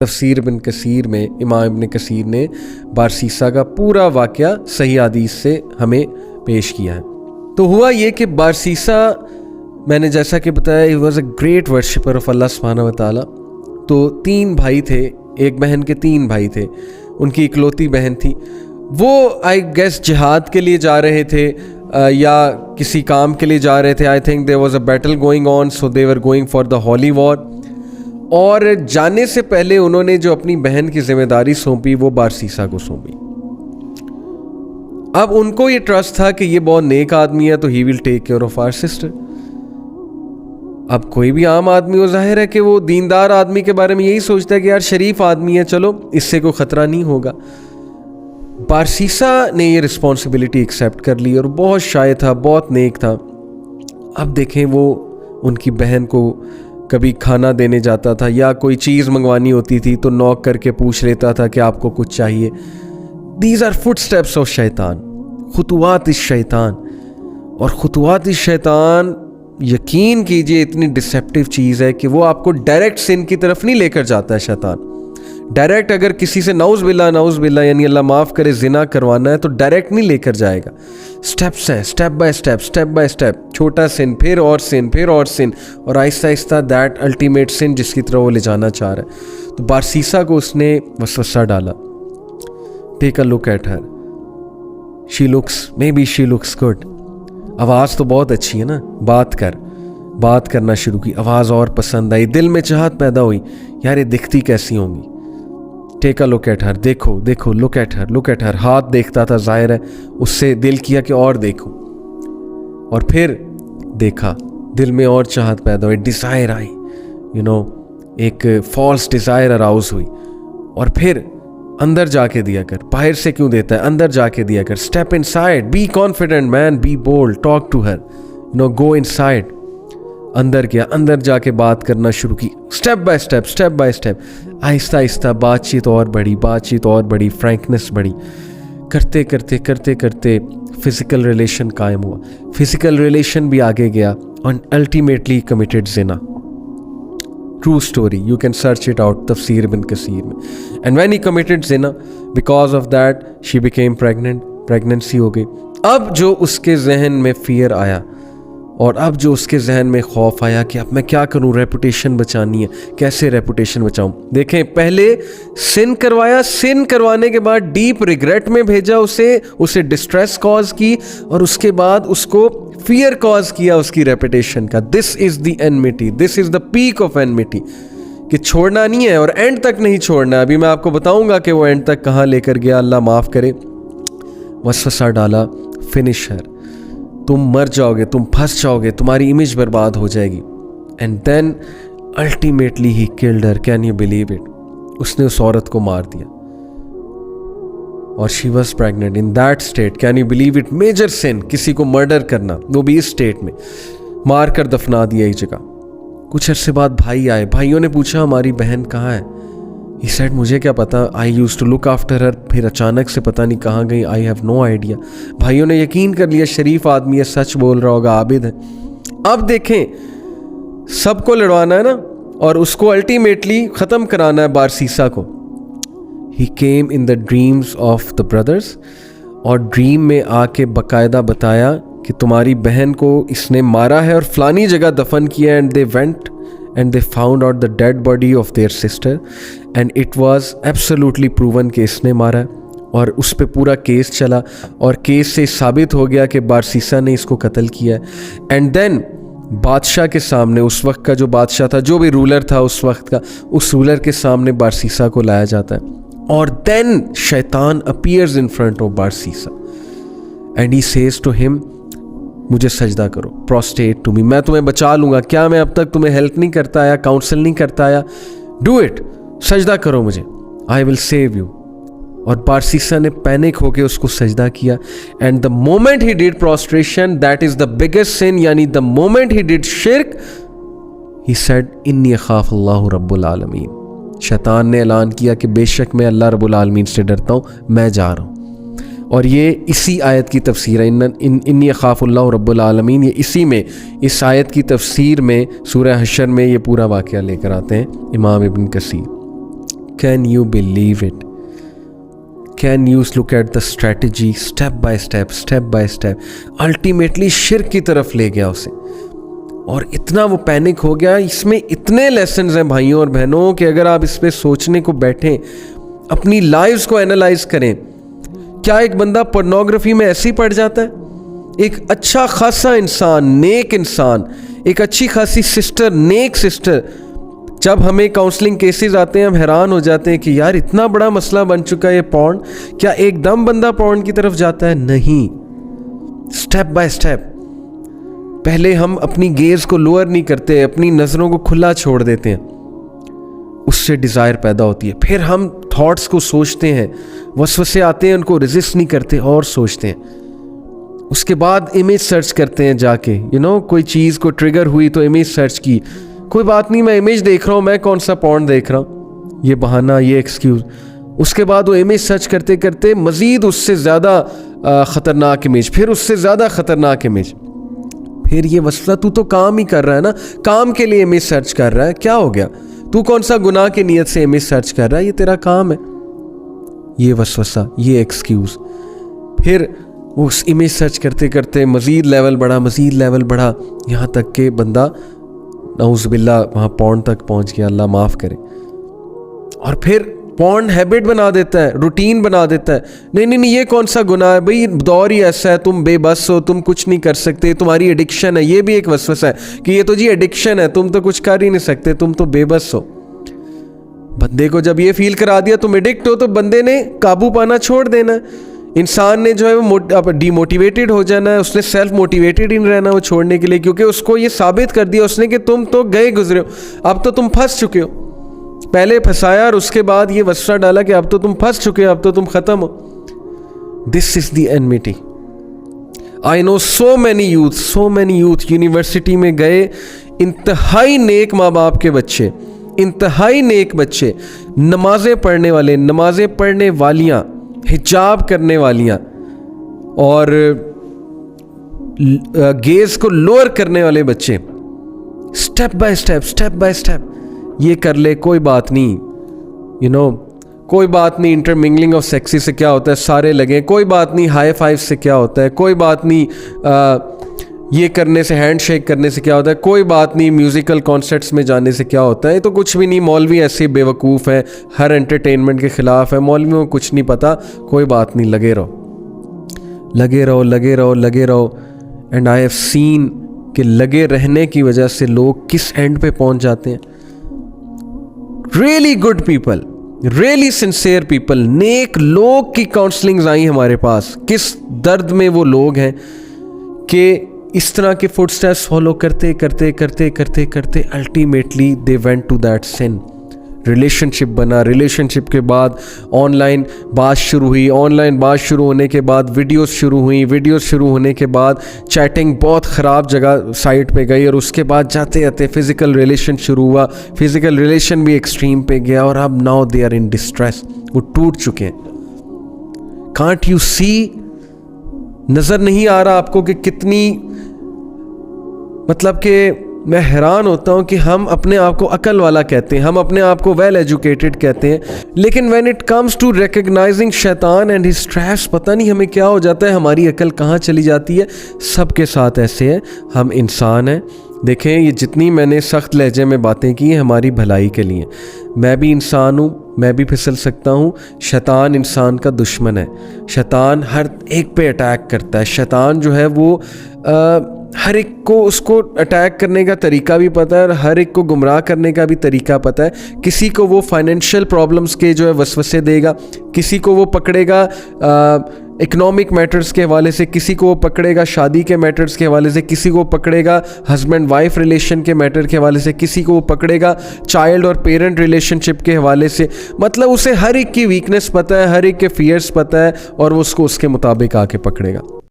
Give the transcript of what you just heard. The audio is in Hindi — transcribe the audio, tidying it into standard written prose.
तफसीर बिन कसीर में इमाम इब्न कसीर ने बारसीसा का पूरा वाक़या सही हदीस से हमें पेश किया है। तो हुआ ये कि बारसीसा, मैंने जैसा कि बताया, he was a great worshipper of Allah सुब्हानहू व तआला। तो 3 भाई थे, एक बहन के 3 भाई थे, उनकी इकलौती बहन थी। वो आई गेस जिहाद के लिए जा रहे थे या किसी काम के लिए जा रहे थे। I think there was a battle going on, so they were going for the holy war. और जाने से पहले उन्होंने जो अपनी बहन की जिम्मेदारी सौंपी वो बारसीसा को सौंपी। अब उनको ये ट्रस्ट था कि ये बहुत नेक आदमी है, तो he will take care of our sister. अब कोई भी आम आदमी हो, जाहिर है कि वो दीनदार आदमी के बारे में यही सोचता है कि यार शरीफ आदमी है, चलो इससे कोई ख़तरा नहीं होगा। बारसीसा ने ये रिस्पॉन्सिबिलिटी एक्सेप्ट कर ली और बहुत शाय था, बहुत नेक था। अब देखें, वो उनकी बहन को कभी खाना देने जाता था या कोई चीज़ मंगवानी होती थी तो नॉक करके पूछ लेता था कि आपको कुछ चाहिए। दीज आर फुटस्टेप्स ऑफ शैतान, खुतुवात इस शैतान। और खुतुवात इस शैतान, यकीन कीजिए, इतनी डिसेप्टिव चीज़ है कि वो आपको डायरेक्ट सिन की तरफ नहीं लेकर जाता है शैतान। डायरेक्ट अगर किसी से नाउज़ बिल्ला यानी अल्लाह माफ़ करे ज़िना करवाना है तो डायरेक्ट नहीं लेकर जाएगा। स्टेप्स हैं, स्टेप बाय स्टेप, छोटा सिन, फिर और सिन, फिर और सिन, और आहिस्ता आहिस्ता दैट अल्टीमेट सिन जिसकी तरफ वो ले जाना चाह रहा है। तो बारसीसा को उसने वसवसा डाला, take a look at her, may be she looks good. आवाज़ तो बहुत अच्छी है ना, बात करना शुरू की, आवाज़ और पसंद आई, दिल में चाहत पैदा हुई, यार ये दिखती कैसी होंगी। Take a look at her, देखो लुक एट हर। हाथ देखता था, जाहिर है उससे दिल किया कि और देखूं, और फिर देखा, दिल में और चाहत पैदा हुई, डिज़ायर आई, एक फॉल्स डिज़ायर अराउज हुई। और फिर अंदर जाके दिया कर, बाहर से क्यों देता है, अंदर जाके दिया कर। Step inside, be confident man, be bold, talk to her, go inside. अंदर गया, अंदर जाके बात करना शुरू की, step by step, Aahista Aahista बातचीत और बढ़ी, फ्रैंकनेस बढ़ी। करते करते फिजिकल रिलेशन कायम हुआ, फिजिकल रिलेशन भी आगे गया, और ultimately committed Jinnah. True story, you can search it out तफसीर बिन कसीर में। And when he committed Jinnah, because of that she became pregnant, pregnancy हो गई। अब जो उसके जहन में फियर आया, और अब जो उसके जहन में खौफ आया कि अब मैं क्या करूं, रेपुटेशन बचानी है, कैसे रेपुटेशन बचाऊं। देखें, पहले सिन करवाया, सिन करवाने के बाद डीप रिग्रेट में भेजा उसे डिस्ट्रेस कॉज की, और उसके बाद उसको फियर कॉज किया उसकी रेपुटेशन का। This is the enmity, this is the peak of enmity, कि छोड़ना नहीं है और एंड तक नहीं छोड़ना। अभी मैं आपको बताऊंगा कि वो एंड तक कहाँ लेकर गया, अल्लाह माफ़ करे। वसवसा डाला, फिनिश हर, तुम मर जाओगे, तुम फंस जाओगे, तुम्हारी इमेज बर्बाद हो जाएगी। And then ultimately he killed her, can you believe it. उसने उस औरत को मार दिया, और she was pregnant in that state, can you believe it. Major sin, किसी को मर्डर करना, वो भी इस स्टेट में, मार कर दफना दिया एक जगह। कुछ अरसे बाद भाई आए, भाइयों ने पूछा हमारी बहन कहाँ है। ही सेड मुझे क्या पता, I use to look after her, फिर अचानक से पता नहीं कहाँ गई, आई हैव नो आइडिया। भाइयों ने यकीन कर लिया शरीफ आदमी है, सच बोल रहा होगा, आबिद है। अब देखें, सबको लड़वाना है ना, और उसको अल्टीमेटली ख़त्म कराना है बारसीसा को। He came in the dreams of the brothers, और ड्रीम में आके बाकायदा बताया कि तुम्हारी बहन को इसने मारा है और फलानी जगह दफन किया। And they went and they found out the dead body of their sister and it was absolutely proven कि इसने मारा है। और उस पे पूरा केस चला, और केस से साबित हो गया कि बारसीसा ने इसको कत्ल किया है। एंड देन बादशाह के सामने, उस वक्त का जो बादशाह था, जो भी रूलर था उस वक्त का, उस रूलर के सामने बारसीसा को लाया जाता है। और देन शैतान appears in front of Barsisa and he says to him, मुझे सजदा करो, प्रोस्टेट टू मी, मैं तुम्हें बचा लूँगा। क्या मैं अब तक तुम्हें हेल्प नहीं करता आया, काउंसिल नहीं करता आया? डू इट, सजदा करो मुझे, आई विल सेव यू। और बारसीसा ने पैनिक होकर उसको सजदा किया। And the moment he did prostration, that is the biggest sin, यानी द मोमेंट ही डिड शिर्क, ही सेड इन्नी अखाफ अल्लाह रब्बुल आलमीन। शैतान ने ऐलान किया कि बेशक मैं अल्लाह रब्बुल आलमीन से डरता हूँ, मैं जा रहा हूँ। और ये इसी आयत की तफसीर है, इन्नी अखाफुल्लाह रब्बुल आलमीन। ये इसी में, इस आयत की तफसीर में सूरह हशर में ये पूरा वाक़या लेकर आते हैं इमाम इब्न कसीर। Can you believe it? Can you look at the strategy step by step? Ultimately शिर्क की तरफ ले गया उसे, और इतना वो पैनिक हो गया। इसमें इतने लेसन्स हैं भाइयों और बहनों कि अगर आप इस पे सोचने को बैठें, अपनी लाइव्स को एनालाइज करें, क्या एक बंदा पोर्नोग्राफी में ऐसे ही पड़ जाता है? एक अच्छा खासा इंसान, नेक इंसान, एक अच्छी खासी सिस्टर, नेक सिस्टर, जब हमें काउंसलिंग केसेस आते हैं हम हैरान हो जाते हैं कि यार इतना बड़ा मसला बन चुका है ये पॉर्न, क्या एकदम बंदा पॉर्न की तरफ जाता है? नहीं, स्टेप बाय स्टेप। पहले हम अपनी गेज को लोअर नहीं करते, अपनी नज़रों को खुला छोड़ देते हैं, उससे डिज़ायर पैदा होती है। फिर हम थॉट्स को सोचते हैं, वसवसे आते हैं उनको रेजिस्ट नहीं करते और सोचते हैं। उसके बाद इमेज सर्च करते हैं जाके, कोई चीज़ को ट्रिगर हुई तो इमेज सर्च की, कोई बात नहीं मैं इमेज देख रहा हूँ, मैं कौन सा पॉर्न देख रहा हूँ, ये बहाना, ये एक्सक्यूज़। उसके बाद वो इमेज सर्च करते करते मज़ीद उससे ज़्यादा ख़तरनाक इमेज, फिर उससे ज़्यादा ख़तरनाक इमेज, फिर ये वसवसा। तू तो काम ही कर रहा है ना, काम के लिए इमेज सर्च कर रहा है, क्या हो गया? तू कौन सा गुनाह की नीयत से इमेज सर्च कर रहा है? ये तेरा काम है। ये वसवसा, ये एक्सक्यूज़। फिर उस इमेज सर्च करते करते मज़ीद लेवल बढ़ा, यहाँ तक कि बंदा नाउज़ुबिल्लाह वहाँ पॉर्न तक पहुँच गया, अल्लाह माफ़ करे। और फिर पॉर्न हैबिट बना देता है, रूटीन बना देता है। नहीं, ये कौन सा गुनाह है भाई, दौर ही ऐसा है, तुम बेबस हो, तुम कुछ नहीं कर सकते, तुम्हारी एडिक्शन है। ये भी एक वसवसा है कि ये तो जी एडिक्शन है, तुम तो कुछ कर ही नहीं सकते, तुम तो बेबस हो। बंदे को जब ये फील करा दिया तुम एडिक्ट हो, तो बंदे ने काबू पाना छोड़ देना है। इंसान ने जो है वो डीमोटिवेटेड हो जाना है, उसने सेल्फ मोटिवेटेड ही नहीं रहना वो छोड़ने के लिए, क्योंकि उसको ये साबित कर दिया उसने कि तुम तो गए गुजरे हो, अब तो तुम फंस चुके हो। पहले फंसाया और उसके बाद ये वसवसा डाला कि अब तो तुम फंस चुके हो, अब तो तुम खत्म हो। This is the enmity. I know so many youth university में गए, इंतहाई नेक माँ बाप के बच्चे, इंतहाई नेक बच्चे, नमाजें पढ़ने वाले, नमाजें पढ़ने वालियाँ, हिजाब करने वालियाँ, और गेज को लोअर करने वाले बच्चे, स्टेप बाय स्टेप ये कर ले, कोई बात नहीं, कोई बात नहीं, इंटरमिंगलिंग ऑफ सेक्सी से क्या होता है, सारे लगे, कोई बात नहीं, हाई फाइव से क्या होता है, कोई बात नहीं, ये करने से, हैंड शेक करने से क्या होता है, कोई बात नहीं, म्यूज़िकल कॉन्सर्ट्स में जाने से क्या होता है, ये तो कुछ भी नहीं, मौलवी ऐसे बेवकूफ़ हैं, हर एंटरटेनमेंट के ख़िलाफ़ है, मौलवियों को कुछ नहीं पता, कोई बात नहीं, लगे रहो। एंड आई हैव सीन कि लगे रहने की वजह से लोग किस एंड पे पहुंच जाते हैं। Really good people, really sincere people, नेक लोग की काउंसलिंग्स आई हमारे पास। किस दर्द में वो लोग हैं कि इस तरह के फुटस्टेप्स फॉलो करते ultimately they went to that sin. Relationship बना, रिलेशनशिप के बाद ऑनलाइन बात शुरू हुई, ऑनलाइन बात शुरू होने के बाद वीडियोस शुरू हुई, वीडियोस शुरू होने के बाद चैटिंग बहुत ख़राब जगह साइट पे गई, और उसके बाद जाते जाते फ़िज़िकल रिलेशन शुरू हुआ, फ़िज़िकल रिलेशन भी एक्सट्रीम पे गया, और अब now they are in distress, वो टूट चुके हैं। कांट यू सी, नज़र नहीं आ रहा आपको कि कितनी, मतलब कि मैं हैरान होता हूँ कि हम अपने आप को अकल वाला कहते हैं, हम अपने आप को वेल एजुकेटेड कहते हैं, लेकिन when it comes to recognising शैतान एंड हिज ट्रैप्स, पता नहीं हमें क्या हो जाता है, हमारी अकल कहाँ चली जाती है। सबके साथ ऐसे है, हम इंसान हैं। देखें, ये जितनी मैंने सख्त लहजे में बातें की हैं हमारी भलाई के लिए। मैं भी इंसान हूँ, मैं भी फिसल सकता हूँ। शैतान इंसान का दुश्मन है, शैतान हर एक पे अटैक करता है। शैतान जो है वो हर एक को उसको अटैक करने का तरीका भी पता है, और हर एक को गुमराह करने का भी तरीका पता है। किसी को वो फाइनेंशियल प्रॉब्लम्स के जो है वसवसे देगा, किसी को वो पकड़ेगा इकोनॉमिक मैटर्स के हवाले से, किसी को वो पकड़ेगा शादी के मैटर्स के हवाले से, किसी को पकड़ेगा हस्बैंड वाइफ रिलेशन के मैटर के हवाले से, किसी को वो पकड़ेगा चाइल्ड और पेरेंट रिलेशनशिप के हवाले से। मतलब उसे हर एक की वीकनेस पता है, हर एक के फियर्स पता है, और वो उसको उसके मुताबिक आके पकड़ेगा।